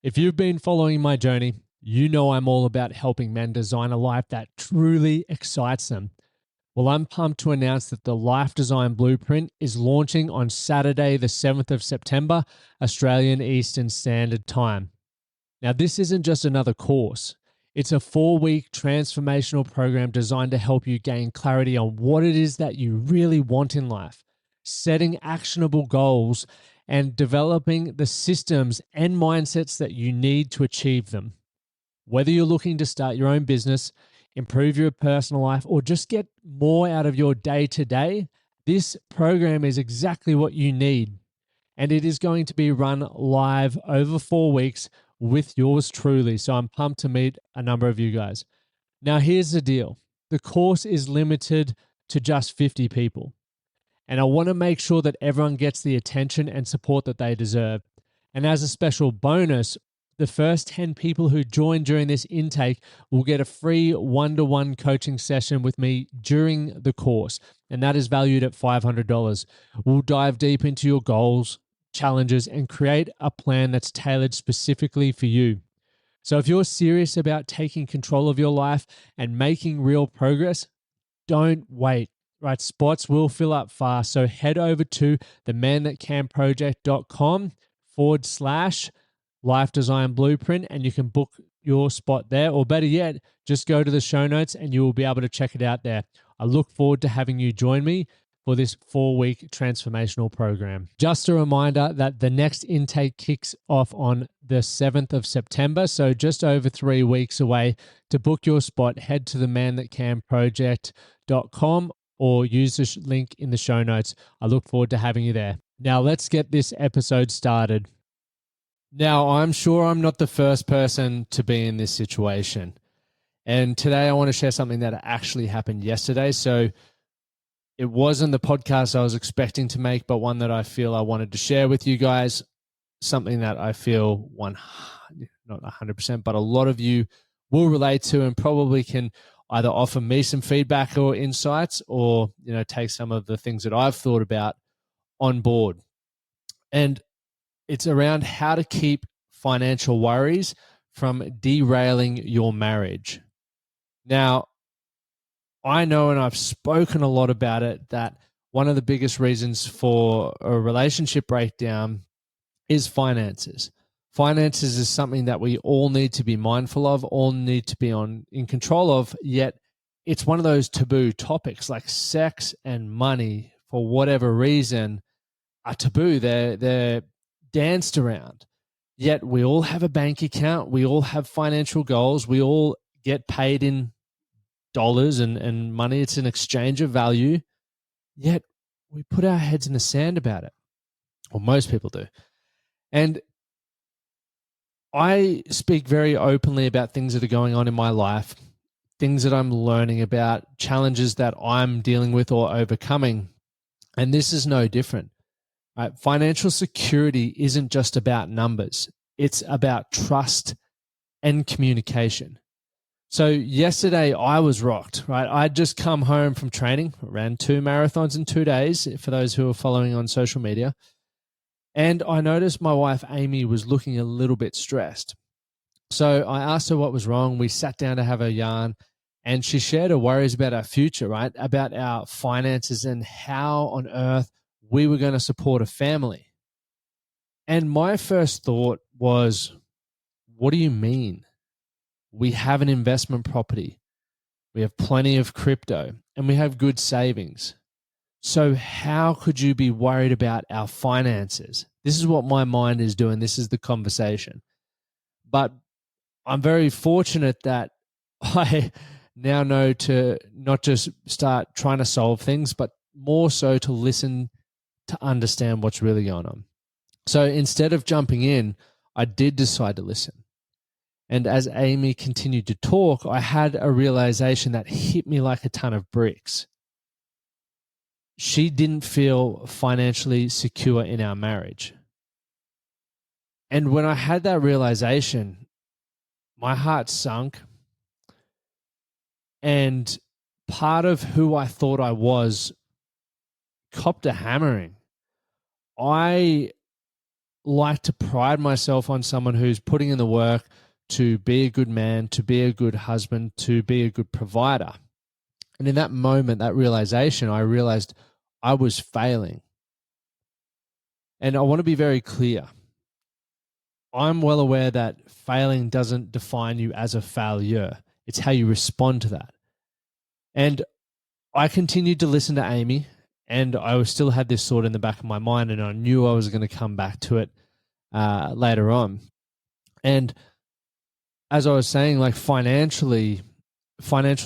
If you've been following my journey, you know I'm all about helping men design a life that truly excites them. Well, I'm pumped to announce that the Life Design Blueprint is launching on Saturday, the 7th of September, Australian Eastern Standard Time. Now, this isn't just another course. It's a 4-week transformational program designed to help you gain clarity on what it is that you really want in life, setting actionable goals, and developing the systems and mindsets that you need to achieve them. Whether you're looking to start your own business, improve your personal life, or just get more out of your day to day, this program is exactly what you need. And it is going to be run live over 4 weeks with yours truly. So I'm pumped to meet a number of you guys. Now, here's the deal. The course is limited to just 50 people. And I want to make sure that everyone gets the attention and support that they deserve. And as a special bonus, the first 10 people who join during this intake will get a free one-to-one coaching session with me during the course. And that is valued at $500. We'll dive deep into your goals, challenges, and create a plan that's tailored specifically for you. So if you're serious about taking control of your life and making real progress, don't wait. Right, spots will fill up fast. So head over to thementhatcanproject.com/Life Design Blueprint and you can book your spot there. Or better yet, just go to the show notes and you will be able to check it out there. I look forward to having you join me for this 4-week transformational program. Just a reminder that the next intake kicks off on the 7th of September, so just over 3 weeks away. To book your spot, head to thementhatcanproject.com or use the link in the show notes. I look forward to having you there. Now, let's get this episode started. Now, I'm sure I'm not the first person to be in this situation. And today I want to share something that actually happened yesterday. So it wasn't the podcast I was expecting to make, but one that I feel I wanted to share with you guys. Something that I feel not 100%, but a lot of you will relate to and probably can either offer me some feedback or insights or, take some of the things that I've thought about on board. And it's around how to keep financial worries from derailing your marriage. Now, I know, and I've spoken a lot about it, that one of the biggest reasons for a relationship breakdown is finances. Finances is something that we all need to be mindful of, all need to be in control of, yet it's one of those taboo topics like sex and money, for whatever reason, are taboo. They're danced around. Yet we all have a bank account. We all have financial goals. We all get paid in dollars and money. It's an exchange of value. Yet we put our heads in the sand about it. Or most people do. And I speak very openly about things that are going on in my life, things that I'm learning about, challenges that I'm dealing with or overcoming. And this is no different. Right? Financial security isn't just about numbers. It's about trust and communication. So yesterday I was rocked, right? I'd just come home from training, ran 2 marathons in 2 days, for those who are following on social media. And I noticed my wife, Amy, was looking a little bit stressed. So I asked her what was wrong. We sat down to have a yarn and she shared her worries about our future, right? About our finances and how on earth we were going to support a family. And my first thought was, what do you mean? We have an investment property. We have plenty of crypto and we have good savings. So how could you be worried about our finances? This is what my mind is doing. This is the conversation. But I'm very fortunate that I now know to not just start trying to solve things, but more so to listen to understand what's really going on. So instead of jumping in, I did decide to listen. And as Amy continued to talk, I had a realization that hit me like a ton of bricks. She didn't feel financially secure in our marriage. And when I had that realization, my heart sunk. And part of who I thought I was copped a hammering. I like to pride myself on someone who's putting in the work to be a good man, to be a good husband, to be a good provider. And in that moment, that realization, I realized I was failing. And I want to be very clear. I'm well aware that failing doesn't define you as a failure. It's how you respond to that. And I continued to listen to Amy, and I still had this thought in the back of my mind, and I knew I was going to come back to it later on. And as I was saying, like financial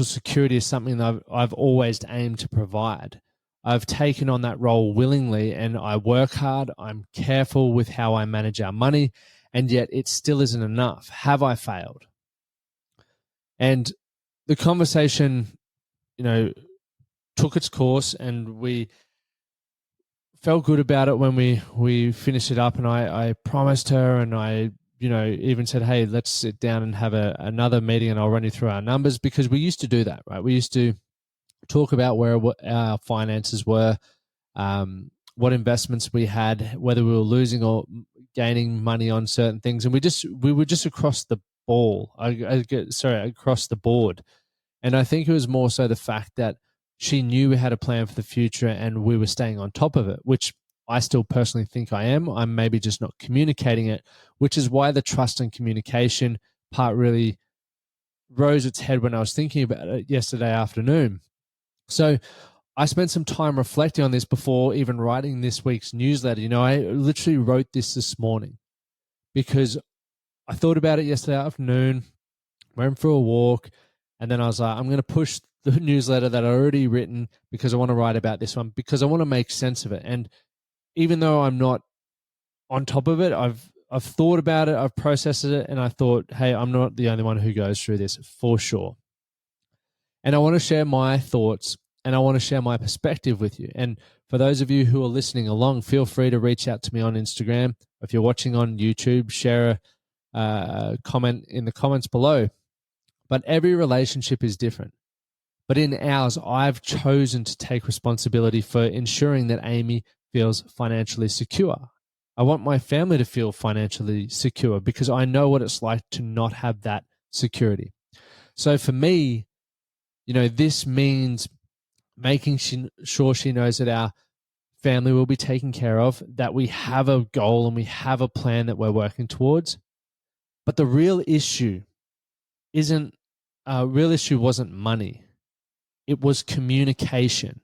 security is something that I've always aimed to provide. I've taken on that role willingly, and I work hard. I'm careful with how I manage our money, and yet it still isn't enough. Have I failed? And the conversation, took its course, and we felt good about it when we finished it up. And I promised her, and I even said, hey, let's sit down and have another meeting, and I'll run you through our numbers, because we used to do that, right? We used to talk about where our finances were, what investments we had, whether we were losing or gaining money on certain things, and we were just across the across the board. And I think it was more so the fact that she knew we had a plan for the future, and we were staying on top of it, which I still personally think I am. I'm maybe just not communicating it, which is why the trust and communication part really rose its head when I was thinking about it yesterday afternoon. So I spent some time reflecting on this before even writing this week's newsletter. I literally wrote this morning because I thought about it yesterday afternoon, went for a walk, and then I was like, I'm going to push the newsletter that I already written because I want to write about this one, because I want to make sense of it. And even though I'm not on top of it, I've thought about it, I've processed it, and I thought, hey, I'm not the only one who goes through this for sure. And I want to share my thoughts, and I want to share my perspective with you. And for those of you who are listening along, feel free to reach out to me on Instagram. If you're watching on YouTube, share a comment in the comments below. But every relationship is different. But in ours, I've chosen to take responsibility for ensuring that Amy feels financially secure. I want my family to feel financially secure because I know what it's like to not have that security. So for me, this means making sure she knows that our family will be taken care of, that we have a goal and we have a plan that we're working towards. But the real issue wasn't money. It was communication.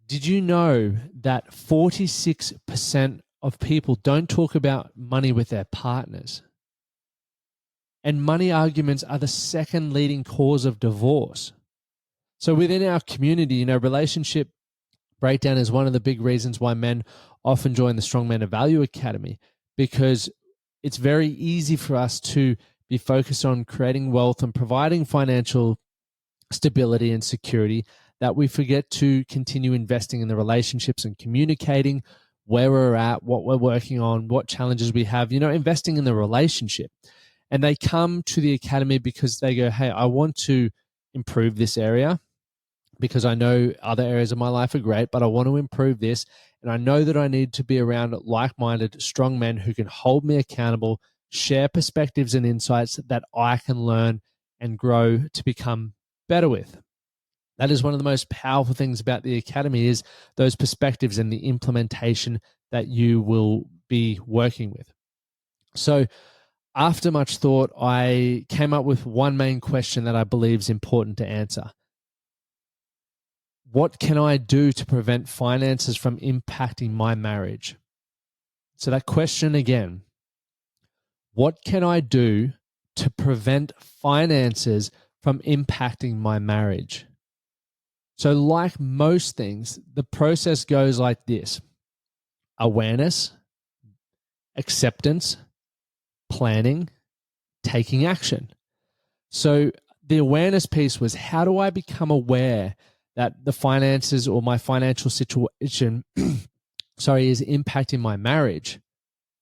Did you know that 46% of people don't talk about money with their partners? And money arguments are the second leading cause of divorce. So within our community, relationship breakdown is one of the big reasons why men often join the Strong Men of Value Academy, because it's very easy for us to be focused on creating wealth and providing financial stability and security, that we forget to continue investing in the relationships and communicating where we're at, what we're working on, what challenges we have, investing in the relationship. And they come to the academy because they go, hey, I want to improve this area because I know other areas of my life are great, but I want to improve this. And I know that I need to be around like-minded, strong men who can hold me accountable, share perspectives and insights that I can learn and grow to become better with. That is one of the most powerful things about the academy, is those perspectives and the implementation that you will be working with. So after much thought, I came up with one main question that I believe is important to answer. What can I do to prevent finances from impacting my marriage? So that question again, what can I do to prevent finances from impacting my marriage? So like most things, the process goes like this: awareness, acceptance, planning, taking action. So the awareness piece was, how do I become aware that the finances or my financial situation is impacting my marriage?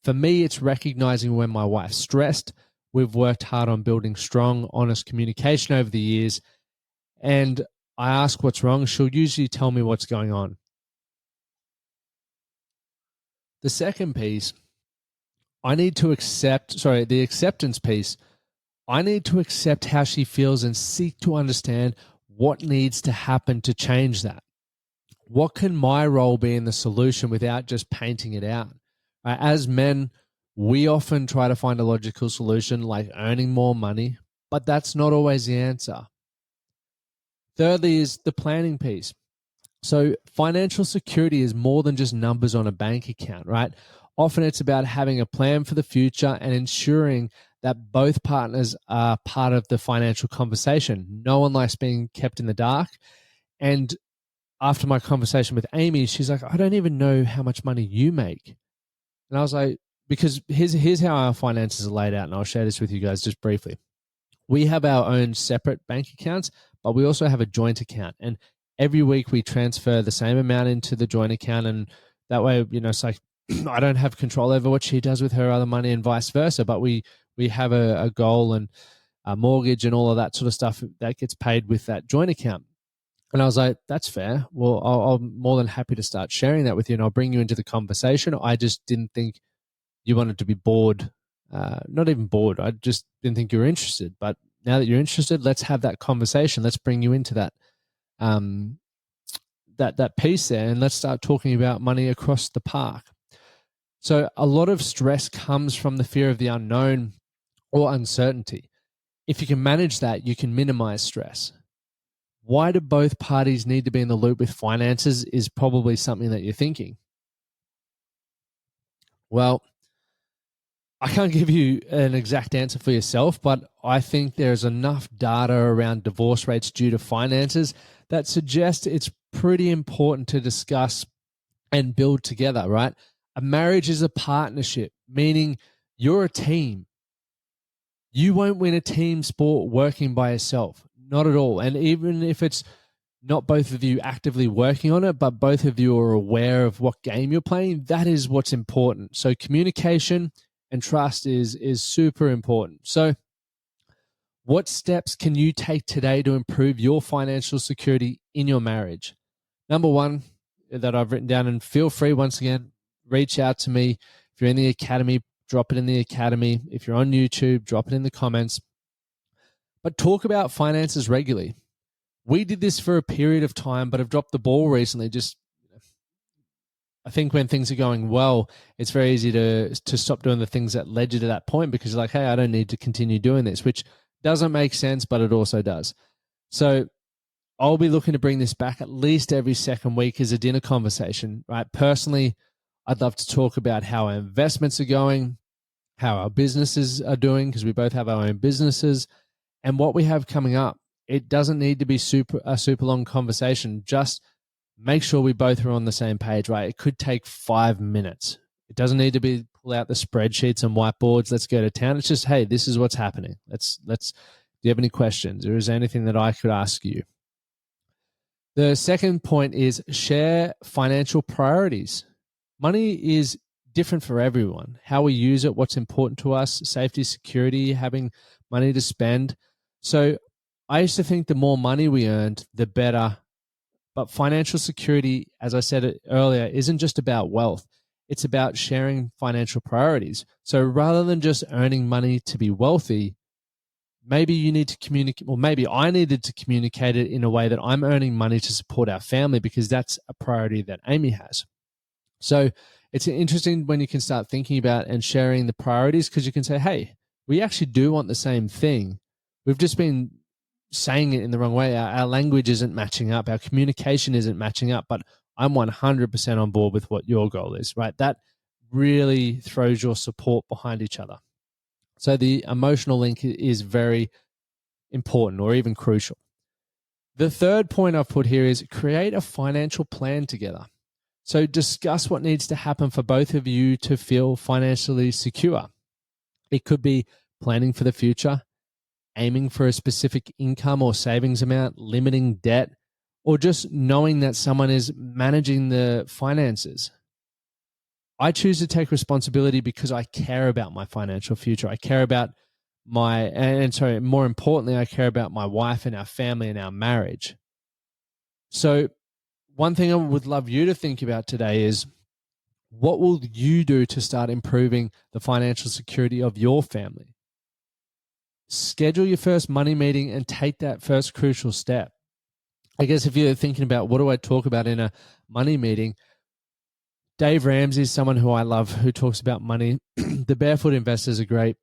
For me, it's recognizing when my wife's stressed. We've worked hard on building strong, honest communication over the years, and I ask what's wrong. She'll usually tell me what's going on. The second piece, the acceptance piece, I need to accept how she feels and seek to understand what needs to happen to change that. What can my role be in the solution without just painting it out? As men, we often try to find a logical solution like earning more money, but that's not always the answer. Thirdly is the planning piece. So financial security is more than just numbers on a bank account, right? Often it's about having a plan for the future and ensuring that both partners are part of the financial conversation. No one likes being kept in the dark. And after my conversation with Amy, she's like, I don't even know how much money you make. And I was like, because here's how our finances are laid out, and I'll share this with you guys just briefly. We have our own separate bank accounts, but we also have a joint account. And every week we transfer the same amount into the joint account. And that way, it's like I don't have control over what she does with her other money and vice versa. But we have a goal and a mortgage and all of that sort of stuff that gets paid with that joint account. And I was like, that's fair. Well, I'm more than happy to start sharing that with you, and I'll bring you into the conversation. I just didn't think you wanted to be bored. Not even bored. I just didn't think you were interested. But now that you're interested, let's have that conversation. Let's bring you into that that piece there, and let's start talking about money across the park. So a lot of stress comes from the fear of the unknown or uncertainty. If you can manage that, you can minimize stress. Why do both parties need to be in the loop with finances is probably something that you're thinking. Well, I can't give you an exact answer for yourself, but I think there's enough data around divorce rates due to finances that suggests it's pretty important to discuss and build together, right? A marriage is a partnership, meaning you're a team. You won't win a team sport working by yourself, not at all. And even if it's not both of you actively working on it, but both of you are aware of what game you're playing, that is what's important. So communication and trust is super important. So what steps can you take today to improve your financial security in your marriage? Number one that I've written down, and feel free, once again, reach out to me. If you're in the academy, drop it in the academy. If you're on YouTube, drop it in the comments. But talk about finances regularly. We did this for a period of time, but have dropped the ball recently. I think when things are going well, it's very easy to stop doing the things that led you to that point because you're like, hey, I don't need to continue doing this, which doesn't make sense, but it also does. So I'll be looking to bring this back at least every second week as a dinner conversation, right? Personally, I'd love to talk about how our investments are going, how our businesses are doing, because we both have our own businesses, and what we have coming up. It doesn't need to be a super long conversation. Just make sure we both are on the same page, right? It could take 5 minutes. It doesn't need to be pull out the spreadsheets and whiteboards. Let's go to town. It's just, hey, this is what's happening. Do you have any questions? Or is there anything that I could ask you? The second point is share financial priorities. Money is different for everyone. How we use it, what's important to us, safety, security, having money to spend. So I used to think the more money we earned, the better. But financial security, as I said earlier, isn't just about wealth. It's about sharing financial priorities. So rather than just earning money to be wealthy, maybe you need to communicate, or maybe I needed to communicate it in a way that I'm earning money to support our family because that's a priority that Amy has. So it's interesting when you can start thinking about and sharing the priorities because you can say, hey, we actually do want the same thing. We've just been saying it in the wrong way. Our language isn't matching up. Our communication isn't matching up, but I'm 100% on board with what your goal is, right? That really throws your support behind each other. So the emotional link is very important or even crucial. The third point I've put here is create a financial plan together. So discuss what needs to happen for both of you to feel financially secure. It could be planning for the future, aiming for a specific income or savings amount, limiting debt, or just knowing that someone is managing the finances. I choose to take responsibility because I care about my financial future. I care about more importantly, I care about my wife and our family and our marriage. So one thing I would love you to think about today is, What will you do to start improving the financial security of your family? Schedule your first money meeting and take that first crucial step. I guess if you're thinking about what do I talk about in a money meeting, Dave Ramsey is someone who I love who talks about money. The Barefoot Investor is a great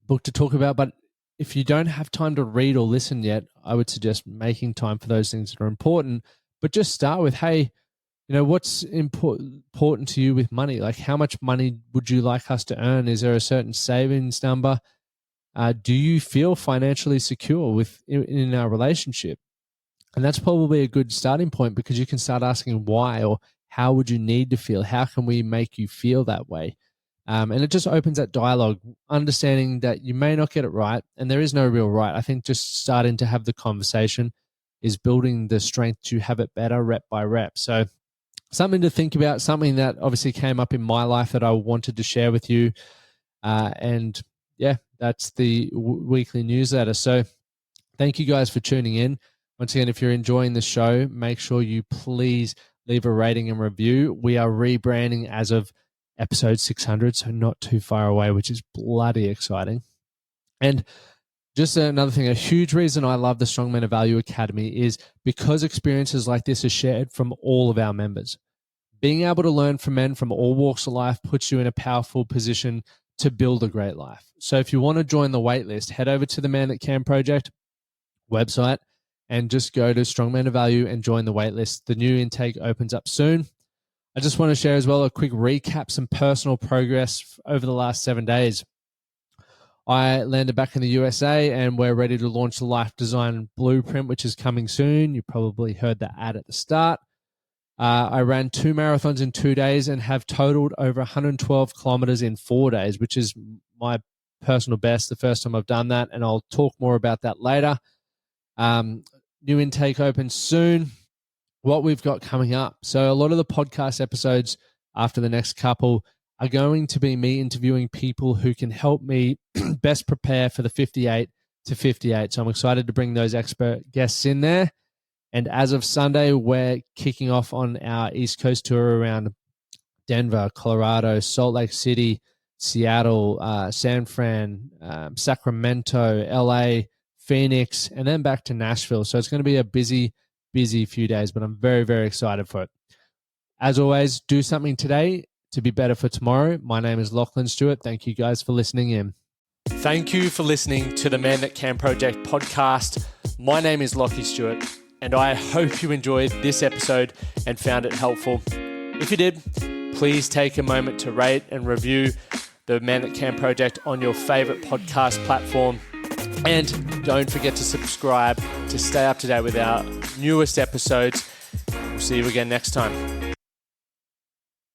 book to talk about, but if you don't have time to read or listen yet, I would suggest making time for those things that are important, but just start with, hey, what's important to you with money? Like, how much money would you like us to earn? Is there a certain savings number? Do you feel financially secure in our relationship? And that's probably a good starting point, because you can start asking why, or how would you need to feel? How can we make you feel that way? And it just opens that dialogue, understanding that you may not get it right, and there is no real right. I think just starting to have the conversation is building the strength to have it better rep by rep. So something to think about, something that obviously came up in my life that I wanted to share with you. And yeah, that's the weekly newsletter. So thank you guys for tuning in. Once again, if you're enjoying the show, make sure you please leave a rating and review. We are rebranding as of episode 600, so not too far away, which is bloody exciting. And just another thing, a huge reason I love the Strong Men of Value Academy is because experiences like this are shared from all of our members. Being able to learn from men from all walks of life puts you in a powerful position to build a great life. So if you want to join the waitlist, head over to the Man That Can Project website and just go to Strong Men of Value and join the waitlist. The new intake opens up soon. I just want to share as well a quick recap, some personal progress over the last 7 days. I landed back in the USA and we're ready to launch the Life Design Blueprint, which is coming soon. You probably heard the ad at the start. I ran 2 marathons in 2 days and have totaled over 112 kilometers in 4 days, which is my personal best, the first time I've done that, and I'll talk more about that later. New intake opens soon. What we've got coming up. So a lot of the podcast episodes after the next couple are going to be me interviewing people who can help me best prepare for the 58 to 58. So I'm excited to bring those expert guests in there. And as of Sunday, we're kicking off on our East Coast tour around Denver, Colorado, Salt Lake City, Seattle, San Fran, Sacramento, LA, Phoenix, and then back to Nashville. So it's going to be a busy few days, but I'm very, very excited for it. As always, do something today to be better for tomorrow. My name is Lachlan Stuart. Thank you guys for listening in. Thank you for listening to the Man That Can Project podcast. My name is Lachie Stuart, and I hope you enjoyed this episode and found it helpful. If you did, please take a moment to rate and review the Man That Can Project on your favorite podcast platform. And don't forget to subscribe to stay up to date with our newest episodes. We'll see you again next time.